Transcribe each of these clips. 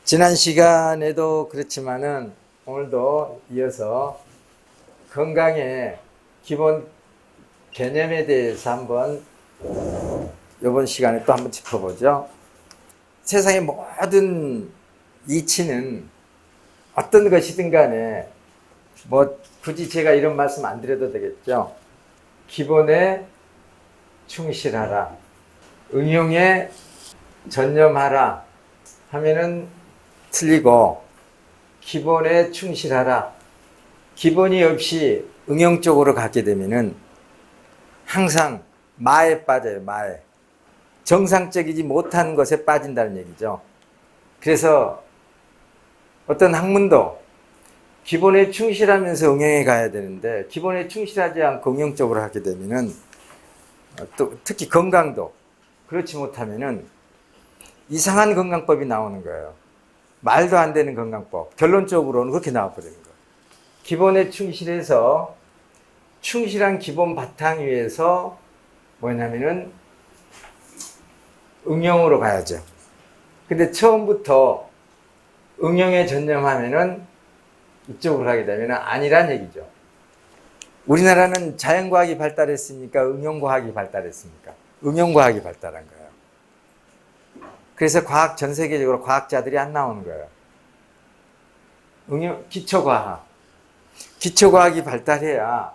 지난 시간에도 그렇지만은 오늘도 이어서 건강의 기본 개념에 대해서 한번 이번 시간에 또 한번 짚어보죠. 세상의 모든 이치는 어떤 것이든 간에 뭐 굳이 제가 이런 말씀 안 드려도 되겠죠. 기본에 충실하라, 응용에 전념하라 하면은 틀리고, 기본에 충실하라, 기본이 없이 응용 쪽으로 가게 되면은 항상 마에 빠져요. 마에. 정상적이지 못한 것에 빠진다는 얘기죠. 그래서 어떤 학문도 기본에 충실하면서 응용에 가야 되는데, 기본에 충실하지 않고 응용 쪽으로 하게 되면은 또 특히 건강도 그렇지 못하면은 이상한 건강법이 나오는 거예요. 말도 안 되는 건강법. 결론적으로는 그렇게 나와버리는 거예요. 기본에 충실해서 충실한 기본 바탕 위에서 뭐냐면은 응용으로 가야죠. 근데 처음부터 응용에 전념하면은 이쪽으로 가게 되면 아니란 얘기죠. 우리나라는 자연과학이 발달했으니까 응용과학이 발달했습니까? 응용과학이 발달한 거예요. 그래서 전 세계적으로 과학자들이 안 나오는 거예요. 기초과학. 기초과학이 발달해야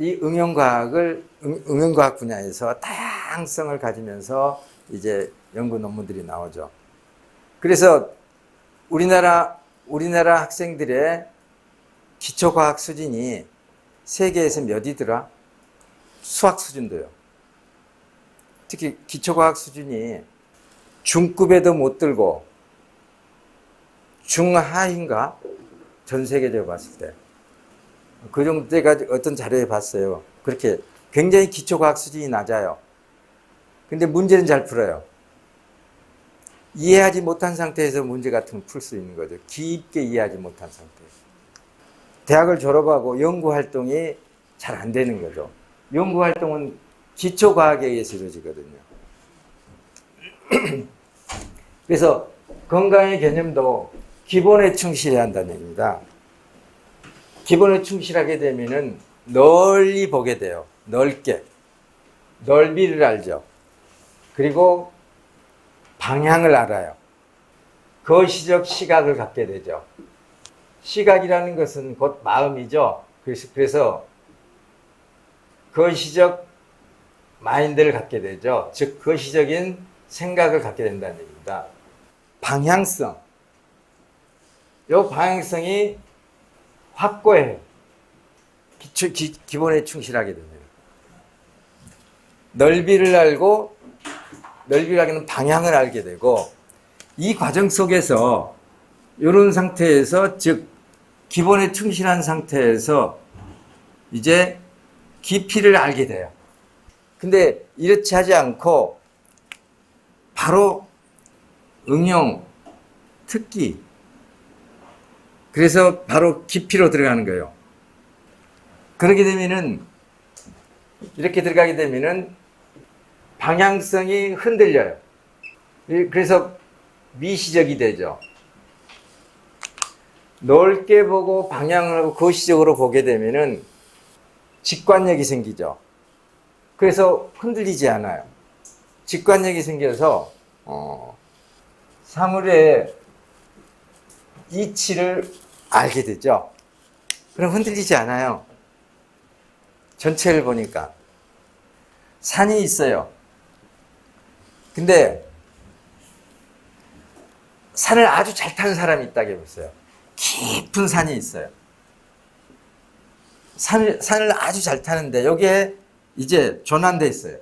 이 응용과학 분야에서 다양성을 가지면서 이제 연구 논문들이 나오죠. 그래서 우리나라 학생들의 기초과학 수준이 세계에서 몇이더라? 수학 수준도요. 특히 기초과학 수준이 중급에도 못 들고 중하인가? 전 세계적으로 봤을 때. 그 정도 때까지 어떤 자료에 봤어요. 그렇게 굉장히 기초과학 수준이 낮아요. 근데 문제는 잘 풀어요. 이해하지 못한 상태에서 문제 같은 걸 풀 수 있는 거죠. 깊게 이해하지 못한 상태에서. 대학을 졸업하고 연구활동이 잘 안 되는 거죠. 연구활동은 기초과학에 의해서 이루어지거든요. 그래서 건강의 개념도 기본에 충실해야 한다는 얘기입니다. 기본에 충실하게 되면은 널리 보게 돼요. 넓게. 넓이를 알죠. 그리고 방향을 알아요. 거시적 시각을 갖게 되죠. 시각이라는 것은 곧 마음이죠. 그래서 거시적 마인드를 갖게 되죠. 즉 거시적인 생각을 갖게 된다는 얘기입니다. 방향성. 이 방향성이 확고해요. 기본에 충실하게 되면. 넓이를 알고, 넓이라기는 방향을 알게 되고, 이 과정 속에서 이런 상태에서, 즉 기본에 충실한 상태에서 이제 깊이를 알게 돼요. 근데 이렇지 하지 않고 바로 응용, 특기, 그래서 바로 깊이로 들어가는 거예요. 그렇게 되면은, 이렇게 들어가게 되면은 방향성이 흔들려요. 그래서 미시적이 되죠. 넓게 보고 방향을 하고 거시적으로 보게 되면은 직관력이 생기죠. 그래서 흔들리지 않아요. 직관력이 생겨서 사물의 이치를 알게 되죠. 그럼 흔들리지 않아요. 전체를 보니까. 산이 있어요. 근데 산을 아주 잘 타는 사람이 있다고 해보세요. 깊은 산이 있어요. 산을 아주 잘 타는데 여기에 이제 전환돼 있어요.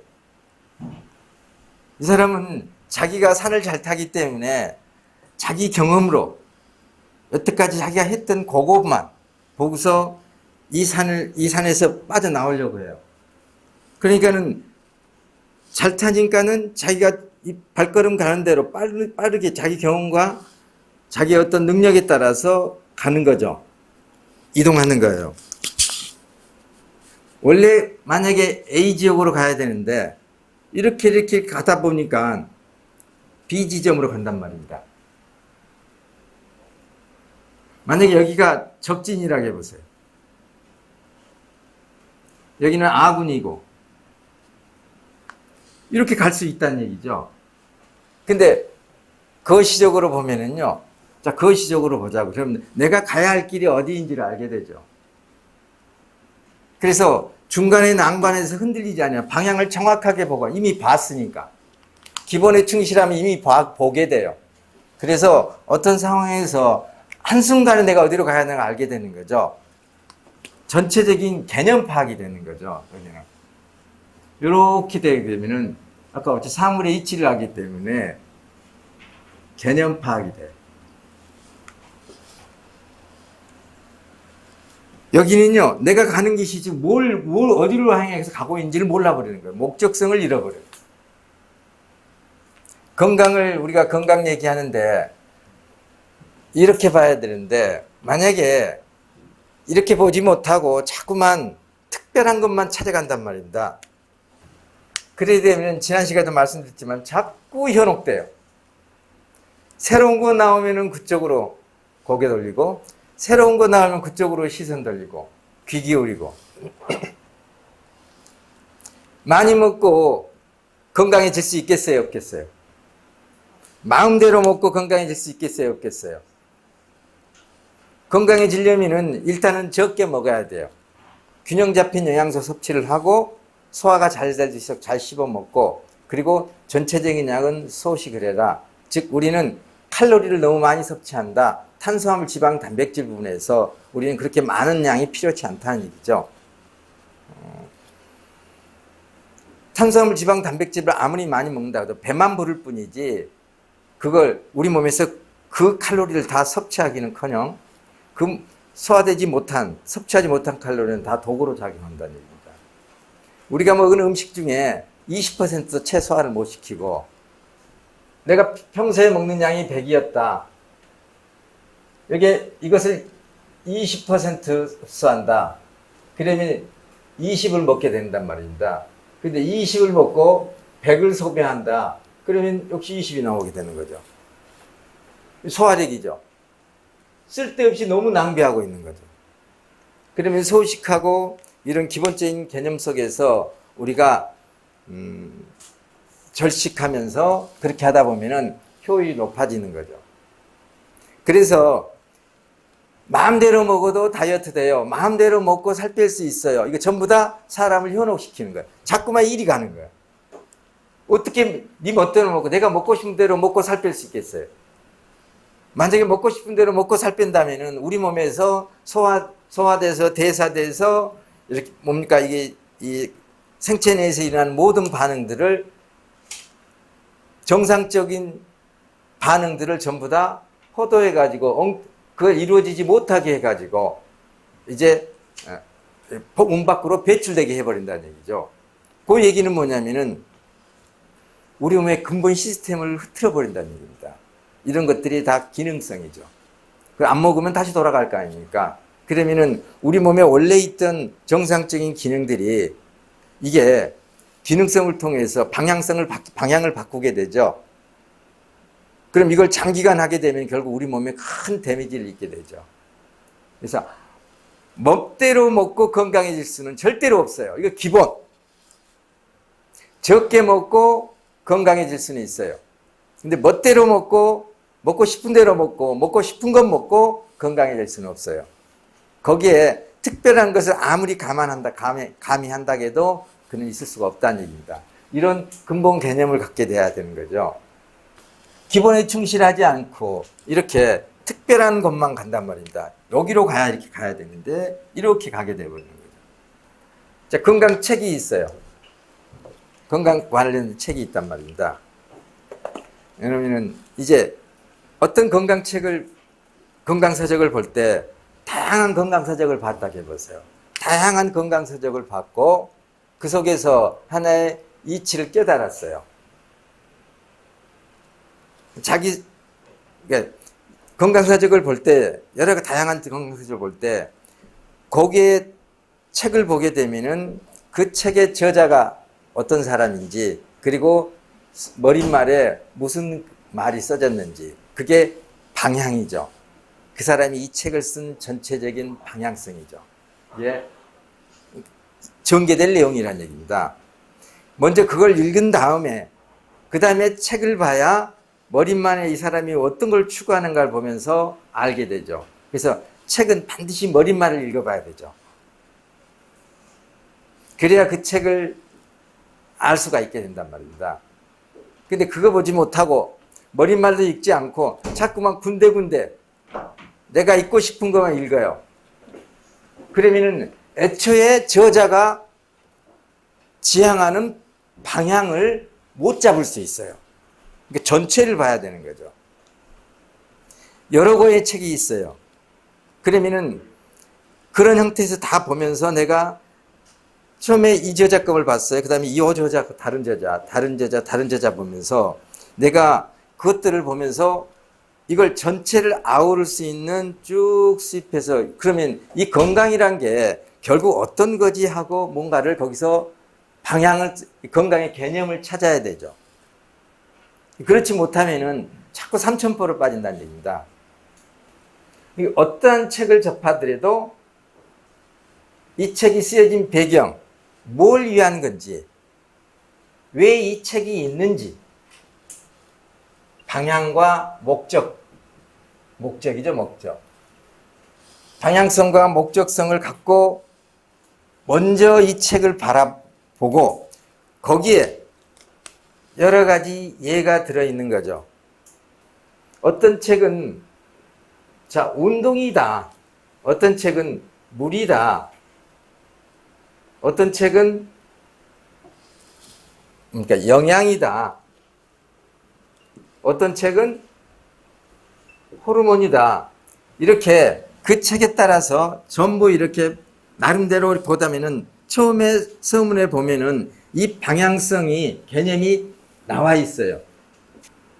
이 사람은 자기가 산을 잘 타기 때문에 자기 경험으로 여태까지 자기가 했던 그것만 보고서 이 산에서 빠져나오려고 해요. 그러니까는 잘 타니까는 자기가 이 발걸음 가는 대로 빠르게 자기 경험과 자기 어떤 능력에 따라서 가는 거죠. 이동하는 거예요. 원래 만약에 A 지역으로 가야 되는데 이렇게 가다 보니까 B 지점으로 간단 말입니다. 만약에 여기가 적진이라고 해보세요. 여기는 아군이고 이렇게 갈 수 있다는 얘기죠. 근데 거시적으로 보면은요. 자, 거시적으로 보자고. 그럼 내가 가야 할 길이 어디인지를 알게 되죠. 그래서 중간에 낭반에서 흔들리지 않아요. 방향을 정확하게 보고 이미 봤으니까. 기본에 충실하면 이미 보게 돼요. 그래서 어떤 상황에서 한순간에 내가 어디로 가야 하는가 알게 되는 거죠. 전체적인 개념 파악이 되는 거죠. 여기는. 이렇게 되게 되면은 아까 어째 사물의 이치를 하기 때문에 개념 파악이 돼요. 여기는요, 내가 가는 곳이 지금 어디로 향해서 가고 있는지를 몰라버리는 거예요. 목적성을 잃어버려요. 우리가 건강 얘기하는데, 이렇게 봐야 되는데, 만약에 이렇게 보지 못하고 자꾸만 특별한 것만 찾아간단 말입니다. 그래야 되면, 지난 시간에도 말씀드렸지만, 자꾸 현혹돼요. 새로운 거 나오면은 그쪽으로 고개 돌리고, 새로운 거 나오면 그쪽으로 시선 돌리고 귀 기울이고 많이 먹고 건강해질 수 있겠어요? 없겠어요? 마음대로 먹고 건강해질 수 있겠어요? 없겠어요? 건강해지려면 일단은 적게 먹어야 돼요. 균형 잡힌 영양소 섭취를 하고 소화가 잘 될 수 있도록 잘 씹어 먹고 그리고 전체적인 양은 소식을 해라. 즉 우리는 칼로리를 너무 많이 섭취한다. 탄수화물, 지방, 단백질 부분에서 우리는 그렇게 많은 양이 필요치 않다는 얘기죠. 탄수화물, 지방, 단백질을 아무리 많이 먹는다 해도 배만 부를 뿐이지 그걸 우리 몸에서 그 칼로리를 다 섭취하기는커녕 그 섭취하지 못한 칼로리는 다 독으로 작용한다는 얘기입니다. 우리가 먹은 음식 중에 20%도 채 소화를 못 시키고 내가 평소에 먹는 양이 100이었다. 이것을 20% 흡수한다. 그러면 20을 먹게 된단 말입니다. 근데 20을 먹고 100을 소비한다. 그러면 역시 20이 나오게 되는 거죠. 소화력이죠. 쓸데없이 너무 낭비하고 있는 거죠. 그러면 소식하고 이런 기본적인 개념 속에서 우리가 절식하면서 그렇게 하다 보면은 효율이 높아지는 거죠. 그래서 마음대로 먹어도 다이어트 돼요. 마음대로 먹고 살 뺄 수 있어요. 이거 전부 다 사람을 현혹시키는 거예요. 자꾸만 일이 가는 거예요. 어떻게 네 멋대로 먹고 내가 먹고 싶은 대로 먹고 살 뺄 수 있겠어요? 만약에 먹고 싶은 대로 먹고 살 뺀다면은 우리 몸에서 소화돼서 대사돼서 이렇게 뭡니까 이게 이 생체 내에서 일어나는 모든 반응들을 정상적인 반응들을 전부 다 허도해 가지고 그걸 이루어지지 못하게 해 가지고 이제 몸 밖으로 배출되게 해버린다는 얘기죠. 그 얘기는 뭐냐면은 우리 몸의 근본 시스템을 흐트러 버린다는 얘기입니다. 이런 것들이 다 기능성이죠. 안 먹으면 다시 돌아갈 거 아닙니까? 그러면은 우리 몸에 원래 있던 정상적인 기능들이 이게 기능성을 통해서 방향을 바꾸게 되죠. 그럼 이걸 장기간 하게 되면 결국 우리 몸에 큰 데미지를 입게 되죠. 그래서 멋대로 먹고 건강해질 수는 절대로 없어요. 이거 기본. 적게 먹고 건강해질 수는 있어요. 근데 멋대로 먹고 싶은 대로 먹고 싶은 건 먹고 건강해질 수는 없어요. 거기에 특별한 것을 아무리 감히 한다 해도 그는 있을 수가 없다는 얘기입니다. 이런 근본 개념을 갖게 돼야 되는 거죠. 기본에 충실하지 않고 이렇게 특별한 것만 간단 말입니다. 여기로 이렇게 가야 되는데 이렇게 가게 되어버리는 거죠. 자, 건강책이 있어요. 건강 관련 책이 있단 말입니다. 왜냐면은 이제 어떤 건강서적을 볼 때 다양한 건강서적을 봤다 해보세요. 다양한 건강서적을 봤고 그 속에서 하나의 이치를 깨달았어요. 그러니까 건강서적을 볼 때, 여러 다양한 건강서적을 볼 때, 거기에 책을 보게 되면은 그 책의 저자가 어떤 사람인지, 그리고 머릿말에 무슨 말이 써졌는지, 그게 방향이죠. 그 사람이 이 책을 쓴 전체적인 방향성이죠. 예. 전개될 내용이라는 얘기입니다. 먼저 그걸 읽은 다음에 그 다음에 책을 봐야 머릿만에 이 사람이 어떤 걸 추구하는가를 보면서 알게 되죠. 그래서 책은 반드시 머릿말을 읽어봐야 되죠. 그래야 그 책을 알 수가 있게 된단 말입니다. 근데 그거 보지 못하고 머릿말도 읽지 않고 자꾸만 군데군데 내가 읽고 싶은 것만 읽어요. 그러면은 애초에 저자가 지향하는 방향을 못 잡을 수 있어요. 그러니까 전체를 봐야 되는 거죠. 여러 권의 책이 있어요. 그러면은 그런 형태에서 다 보면서 내가 처음에 이 저자 거를 봤어요. 그 다음에 이 저자, 다른 저자 보면서 내가 그것들을 보면서 이걸 전체를 아우를 수 있는 쭉 수입해서 그러면 이 건강이란 게 결국 어떤 거지 하고 뭔가를 거기서 방향을, 건강의 개념을 찾아야 되죠. 그렇지 못하면은 자꾸 삼천포로 빠진다는 얘기입니다. 어떠한 책을 접하더라도 이 책이 쓰여진 배경, 뭘 위한 건지, 왜 이 책이 있는지, 방향과 목적이죠, 목적. 방향성과 목적성을 갖고 먼저 이 책을 바라보고 거기에 여러 가지 예가 들어있는 거죠. 어떤 책은 자, 운동이다. 어떤 책은 물이다. 어떤 책은 그러니까 영양이다. 어떤 책은 호르몬이다. 이렇게 그 책에 따라서 전부 이렇게 나름대로 보다면은 처음에 서문에 보면은 이 방향성이 개념이 나와 있어요.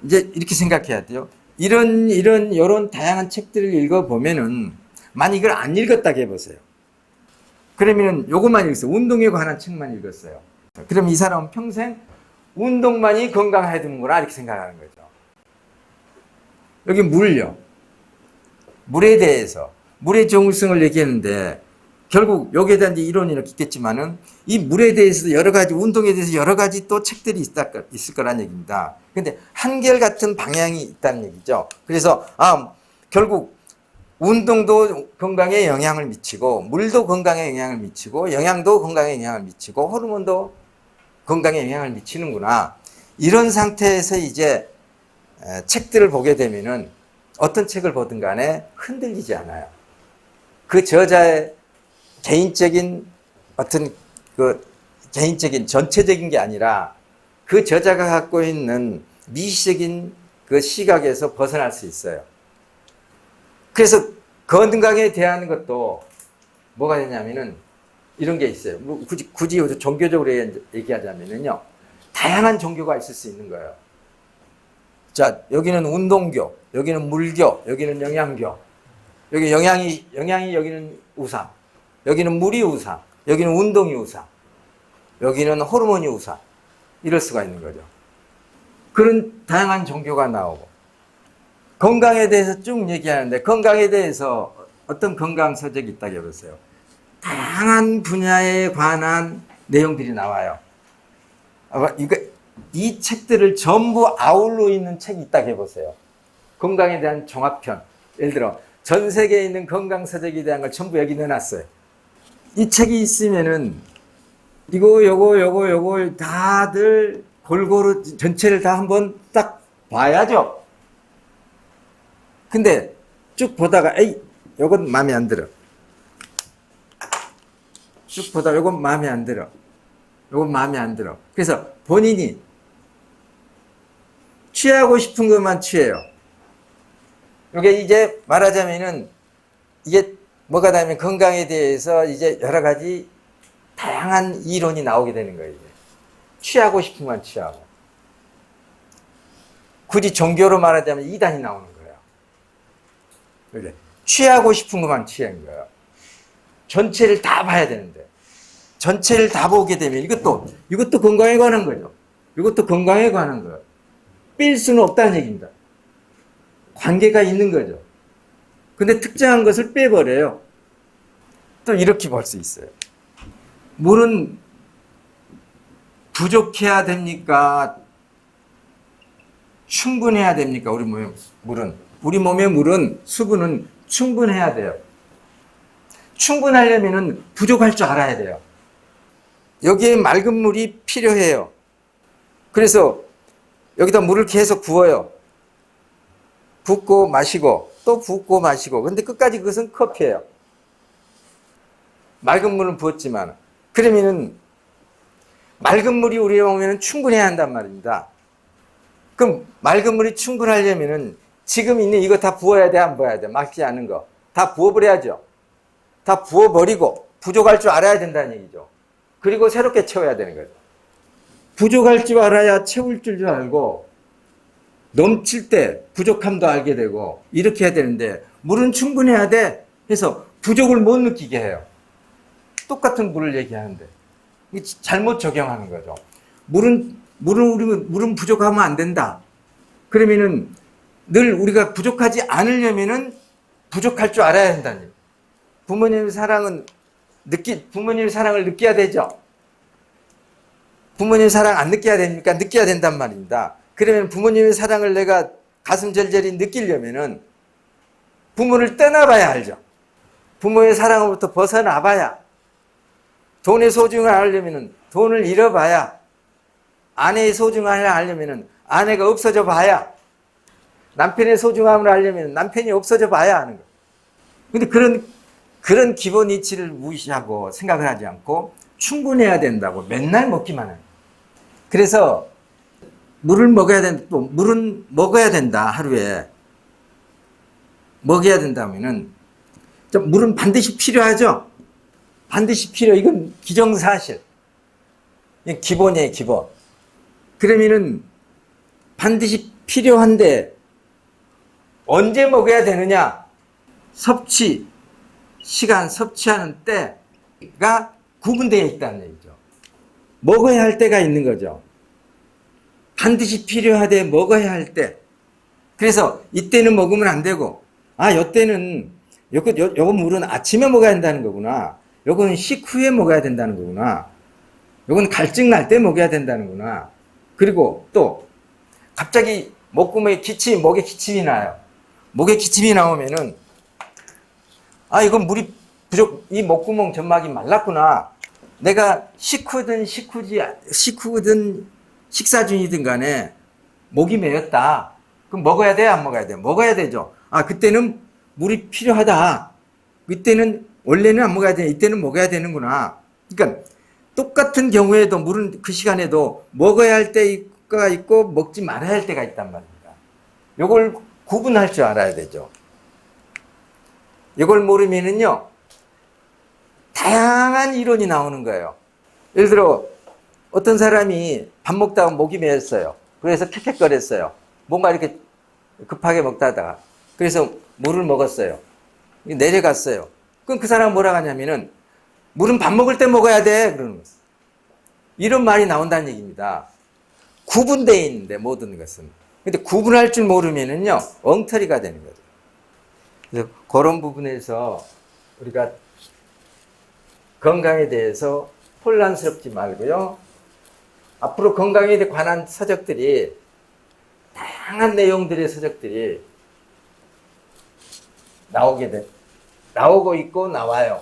이제 이렇게 생각해야 돼요. 이런 다양한 책들을 읽어보면은 만약 이걸 안 읽었다 해보세요. 그러면은 요것만 읽었어요. 운동에 관한 책만 읽었어요. 그럼 이 사람은 평생 운동만이 건강해야 되는구나 이렇게 생각하는 거죠. 여기 물요. 물에 대해서 물의 정울성을 얘기했는데 결국 여기에 대한 이론이 있겠지만은 이 물에 대해서도 여러 가지 운동에 대해서 여러 가지 또 책들이 있을 거란 얘기입니다. 근데 한결같은 방향이 있다는 얘기죠. 그래서 결국 운동도 건강에 영향을 미치고 물도 건강에 영향을 미치고 영양도 건강에 영향을 미치고 호르몬도 건강에 영향을 미치는구나. 이런 상태에서 이제 책들을 보게 되면은 어떤 책을 보든 간에 흔들리지 않아요. 그 저자의 개인적인 어떤 그 개인적인 전체적인 게 아니라 그 저자가 갖고 있는 미시적인 그 시각에서 벗어날 수 있어요. 그래서 건강에 대한 것도 뭐가 되냐면은 이런 게 있어요. 굳이 종교적으로 얘기하자면은요. 다양한 종교가 있을 수 있는 거예요. 자, 여기는 운동교, 여기는 물교, 여기는 영양교. 여기 영양이 여기는 우상. 여기는 물이 우상. 여기는 운동이 우상. 여기는 호르몬이 우상. 이럴 수가 있는 거죠. 그런 다양한 종교가 나오고 건강에 대해서 쭉 얘기하는데 건강에 대해서 어떤 건강 서적이 있다고 해보세요. 다양한 분야에 관한 내용들이 나와요. 이 책들을 전부 아울러 있는 책이 있다고 해보세요. 건강에 대한 종합편. 예를 들어 전 세계에 있는 건강 서적에 대한 걸 전부 여기 넣어놨어요. 이 책이 있으면은 요거 다들 골고루 전체를 다 한번 딱 봐야죠. 근데 쭉 보다가 요건 마음에 안 들어. 쭉 보다가 요건 마음에 안 들어. 요건 마음에 안 들어. 그래서 본인이 취하고 싶은 것만 취해요. 요게 이제 말하자면은 이게 뭐가 되면 건강에 대해서 이제 여러 가지 다양한 이론이 나오게 되는 거예요. 이제. 취하고 싶은 것만 취하고. 굳이 종교로 말하자면 이단이 나오는 거예요. 그래. 취하고 싶은 것만 취한 거예요. 전체를 다 봐야 되는데. 전체를 다 보게 되면 이것도 건강에 관한 거죠. 이것도 건강에 관한 거예요. 뺄 수는 없다는 얘기입니다. 관계가 있는 거죠. 근데 특정한 것을 빼버려요. 또 이렇게 볼 수 있어요. 물은 부족해야 됩니까? 충분해야 됩니까? 우리 몸의 물은. 우리 몸의 물은, 수분은 충분해야 돼요. 충분하려면 부족할 줄 알아야 돼요. 여기에 맑은 물이 필요해요. 그래서 여기다 물을 계속 부어요. 붓고 마시고 또 붓고 마시고. 근데 끝까지 그것은 커피예요. 맑은 물은 부었지만. 그러면은 맑은 물이 우리 몸에는 충분해야 한단 말입니다. 그럼 맑은 물이 충분하려면은 지금 있는 이거 다 부어야 돼, 안 부어야 돼? 막지 않은 거. 다 부어버려야죠. 다 부어버리고 부족할 줄 알아야 된다는 얘기죠. 그리고 새롭게 채워야 되는 거예요. 부족할 줄 알아야 채울 줄 알고 넘칠 때 부족함도 알게 되고 이렇게 해야 되는데 물은 충분해야 돼 해서 부족을 못 느끼게 해요. 똑같은 물을 얘기하는데 잘못 적용하는 거죠. 물은 부족하면 안 된다. 그러면은 늘 우리가 부족하지 않으려면은 부족할 줄 알아야 된다는 얘기예요. 부모님의 사랑을 느껴야 되죠. 부모님 사랑 안 느껴야 됩니까? 느껴야 된단 말입니다. 그러면 부모님의 사랑을 내가 가슴 절절히 느끼려면은 부모를 떠나봐야 알죠. 부모의 사랑으로부터 벗어나봐야. 돈의 소중함을 알려면은 돈을 잃어봐야. 아내의 소중함을 알려면은 아내가 없어져 봐야. 남편의 소중함을 알려면 남편이 없어져 봐야 하는 거예요. 근데 그런 기본 이치를 무시하고 생각을 하지 않고 충분해야 된다고 맨날 먹기만 해요. 그래서 물을 먹어야 된다. 또 물은 먹어야 된다. 하루에 먹어야 된다면은 물은 반드시 필요하죠. 반드시 필요. 이건 기정사실. 이건 기본이에요, 기본. 그러면은 반드시 필요한데 언제 먹어야 되느냐? 시간 섭취하는 때가 구분되어 있다는 얘기죠. 먹어야 할 때가 있는 거죠. 반드시 필요하되 먹어야 할 때. 그래서 이때는 먹으면 안 되고, 요때는, 요거 물은 아침에 먹어야 된다는 거구나. 요거는 식후에 먹어야 된다는 거구나. 요건 갈증 날 때 먹어야 된다는구나. 그리고 또, 갑자기 목에 기침이 나요. 목에 기침이 나오면은, 이건 물이 이 목구멍 점막이 말랐구나. 내가 식후든 식사 중이든 간에 목이 메었다. 그럼 먹어야 돼, 안 먹어야 돼? 먹어야 되죠. 그때는 물이 필요하다. 이때는 원래는 안 먹어야 돼. 이때는 먹어야 되는구나. 그러니까 똑같은 경우에도 물은 그 시간에도 먹어야 할 때가 있고 먹지 말아야 할 때가 있단 말입니다. 이걸 구분할 줄 알아야 되죠. 이걸 모르면은요, 다양한 이론이 나오는 거예요. 예를 들어, 어떤 사람이 밥 먹다가 목이 메었어요. 그래서 캑캑거렸어요. 뭔가 이렇게 급하게 먹다가. 그래서 물을 먹었어요. 내려갔어요. 그럼 그 사람은 뭐라고 하냐면은, 물은 밥 먹을 때 먹어야 돼. 그러는 거예요. 이런 말이 나온다는 얘기입니다. 구분되어 있는데, 모든 것은. 근데 구분할 줄 모르면은요, 엉터리가 되는 거죠. 그래서 그런 부분에서 우리가 건강에 대해서 혼란스럽지 말고요. 앞으로 건강에 관한 서적들이 다양한 내용들의 서적들이 나오고 있고 나와요.